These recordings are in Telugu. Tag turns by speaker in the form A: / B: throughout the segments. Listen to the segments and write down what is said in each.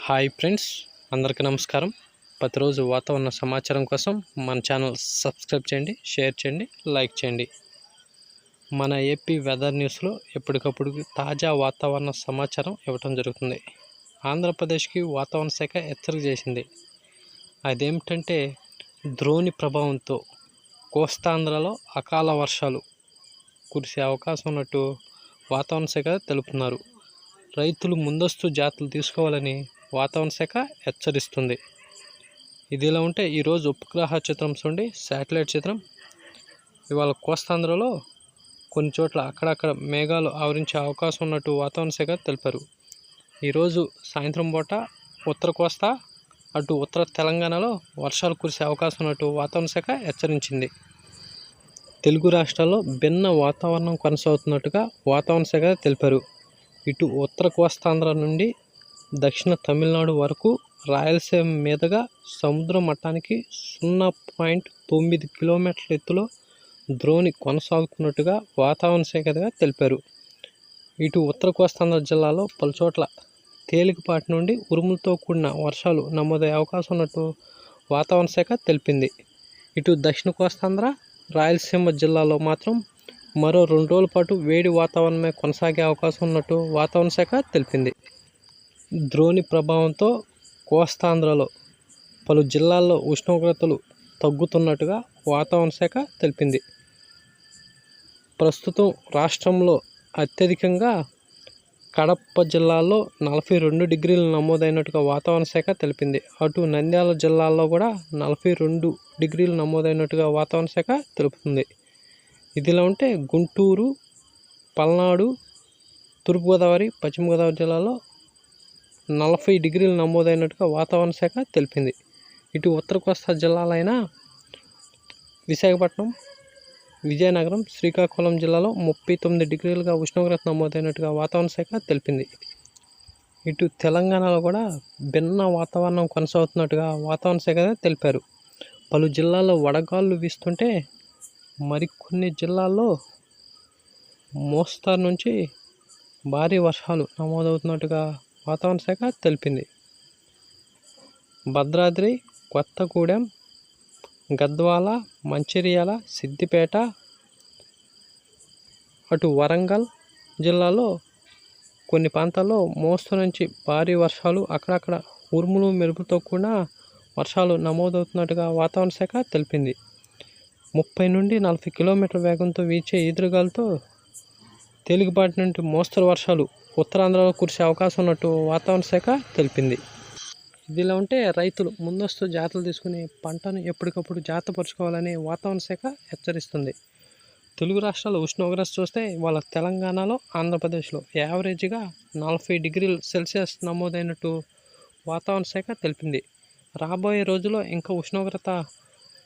A: హాయ్ ఫ్రెండ్స్, అందరికీ నమస్కారం. ప్రతిరోజు వాతావరణ సమాచారం కోసం మన ఛానల్ సబ్స్క్రైబ్ చేయండి, షేర్ చేయండి, లైక్ చేయండి. మన ఏపీ వెదర్ న్యూస్లో ఎప్పటికప్పుడు తాజా వాతావరణ సమాచారం ఇవ్వటం జరుగుతుంది. ఆంధ్రప్రదేశ్కి వాతావరణ శాఖ హెచ్చరిక చేసింది. అదేమిటంటే ద్రోణి ప్రభావంతో కోస్తాంధ్రలో అకాల వర్షాలు కురిసే అవకాశం ఉన్నట్టు వాతావరణ శాఖ తెలుపుతున్నారు. రైతులు ముందస్తు జాగ్రత్తలు తీసుకోవాలని వాతావరణ శాఖ హెచ్చరిస్తుంది. ఇదిలా ఉంటే ఈరోజు ఉపగ్రహ చిత్రం చూడండి, శాటిలైట్ చిత్రం. ఇవాళ కోస్తాంధ్రలో కొన్ని చోట్ల అక్కడక్కడ మేఘాలు ఆవరించే అవకాశం ఉన్నట్టు వాతావరణ శాఖ తెలిపారు. ఈరోజు సాయంత్రం పూట ఉత్తర కోస్తా అటు ఉత్తర తెలంగాణలో వర్షాలు కురిసే అవకాశం ఉన్నట్టు వాతావరణ శాఖ హెచ్చరించింది. తెలుగు రాష్ట్రాల్లో భిన్న వాతావరణం కొనసాగుతున్నట్టుగా వాతావరణ శాఖ తెలిపారు. ఇటు ఉత్తర కోస్తాంధ్ర నుండి దక్షిణ తమిళనాడు వరకు రాయలసీమ మీదుగా సముద్ర మట్టానికి 0.9 కిలోమీటర్ల ఎత్తులో ద్రోణి కొనసాగుతున్నట్టుగా వాతావరణ శాఖ తెలిపారు. ఇటు ఉత్తర కోస్తాంధ్ర జిల్లాలో పలుచోట్ల తేలికపాటి నుండి ఉరుములతో కూడిన వర్షాలు నమోదయ్యే అవకాశం ఉన్నట్టు వాతావరణ శాఖ తెలిపింది. ఇటు దక్షిణ కోస్తాంధ్ర రాయలసీమ జిల్లాలో మాత్రం మరో 2 రోజుల పాటు వేడి వాతావరణమే కొనసాగే అవకాశం ఉన్నట్టు వాతావరణ శాఖ తెలిపింది. ద్రోణి ప్రభావంతో కోస్తాంధ్రలో పలు జిల్లాల్లో ఉష్ణోగ్రతలు తగ్గుతున్నట్టుగా వాతావరణ శాఖ తెలిపింది. ప్రస్తుతం రాష్ట్రంలో అత్యధికంగా కడప జిల్లాలో 42 డిగ్రీలు నమోదైనట్టుగా వాతావరణ శాఖ తెలిపింది. అటు నంద్యాల జిల్లాలో కూడా 42 డిగ్రీలు నమోదైనట్టుగా వాతావరణ శాఖ తెలుపుతుంది. ఇదిలా ఉంటే గుంటూరు, పల్నాడు, తూర్పుగోదావరి, పశ్చిమ గోదావరి జిల్లాలో 40 డిగ్రీలు నమోదైనట్టుగా వాతావరణ శాఖ తెలిపింది. ఇటు ఉత్తర కోస్తా జిల్లాలైన విశాఖపట్నం, విజయనగరం, శ్రీకాకుళం జిల్లాలో 39 డిగ్రీలుగా ఉష్ణోగ్రత నమోదైనట్టుగా వాతావరణ శాఖ తెలిపింది. ఇటు తెలంగాణలో కూడా భిన్న వాతావరణం కొనసాగుతున్నట్టుగా వాతావరణ శాఖ తెలిపారు. పలు జిల్లాల్లో వడగాళ్ళు వీస్తుంటే మరికొన్ని జిల్లాల్లో మోస్తరు నుంచి భారీ వర్షాలు నమోదవుతున్నట్టుగా వాతావరణ శాఖ తెలిపింది. భద్రాద్రి, కొత్తగూడెం, గద్వాల, మంచిర్యాల, సిద్దిపేట, అటు వరంగల్ జిల్లాలో కొన్ని ప్రాంతాల్లో మోస్తరు నుంచి భారీ వర్షాలు, అక్కడక్కడ ఉరుములు మెరుపులతో కూడిన వర్షాలు నమోదవుతున్నట్టుగా వాతావరణ శాఖ తెలిపింది. 30 నుండి 40 కిలోమీటర్ల వేగంతో వీచే ఈదురుగాలతో తేలికపాటి నుండి మోస్తరు వర్షాలు ఉత్తరాంధ్రలో కురిసే అవకాశం ఉన్నట్టు వాతావరణ శాఖ తెలిపింది. ఇదిలా ఉంటే రైతులు ముందస్తు జాగ్రత్తలు తీసుకుని పంటను ఎప్పటికప్పుడు జాగ్రత్తపరచుకోవాలని వాతావరణ శాఖ హెచ్చరిస్తుంది. తెలుగు రాష్ట్రాల ఉష్ణోగ్రత చూస్తే వాళ్ళ తెలంగాణలో, ఆంధ్రప్రదేశ్లో యావరేజ్గా 40 డిగ్రీల సెల్సియస్ నమోదైనట్టు వాతావరణ శాఖ తెలిపింది. రాబోయే రోజుల్లో ఇంకా ఉష్ణోగ్రత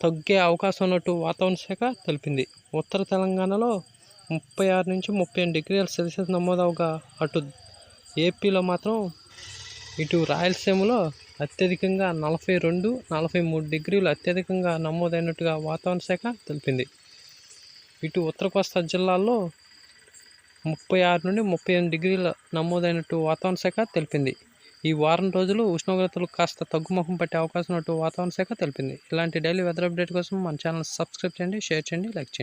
A: తగ్గే అవకాశం ఉన్నట్టు వాతావరణ శాఖ తెలిపింది. ఉత్తర తెలంగాణలో 36 నుంచి 38 డిగ్రీల సెల్సియస్ నమోదవగా, అటు ఏపీలో మాత్రం ఇటు రాయలసీమలో అత్యధికంగా 42, 43 డిగ్రీలు అత్యధికంగా నమోదైనట్టుగా వాతావరణ శాఖ తెలిపింది. ఇటు ఉత్తర కోస్తా జిల్లాల్లో 36 నుండి 38 డిగ్రీల నమోదైనట్టు వాతావరణ శాఖ తెలిపింది. ఈ వారం రోజులు ఉష్ణోగ్రతలు కాస్త తగ్గుముఖం పట్టే అవకాశం ఉన్నట్టు వాతావరణ శాఖ తెలిపింది. ఇలాంటి డైలీ వెదర్ అప్డేట్ కోసం మన ఛానల్ సబ్స్క్రైబ్ చేయండి, షేర్ చేయండి, లైక్ చేయండి.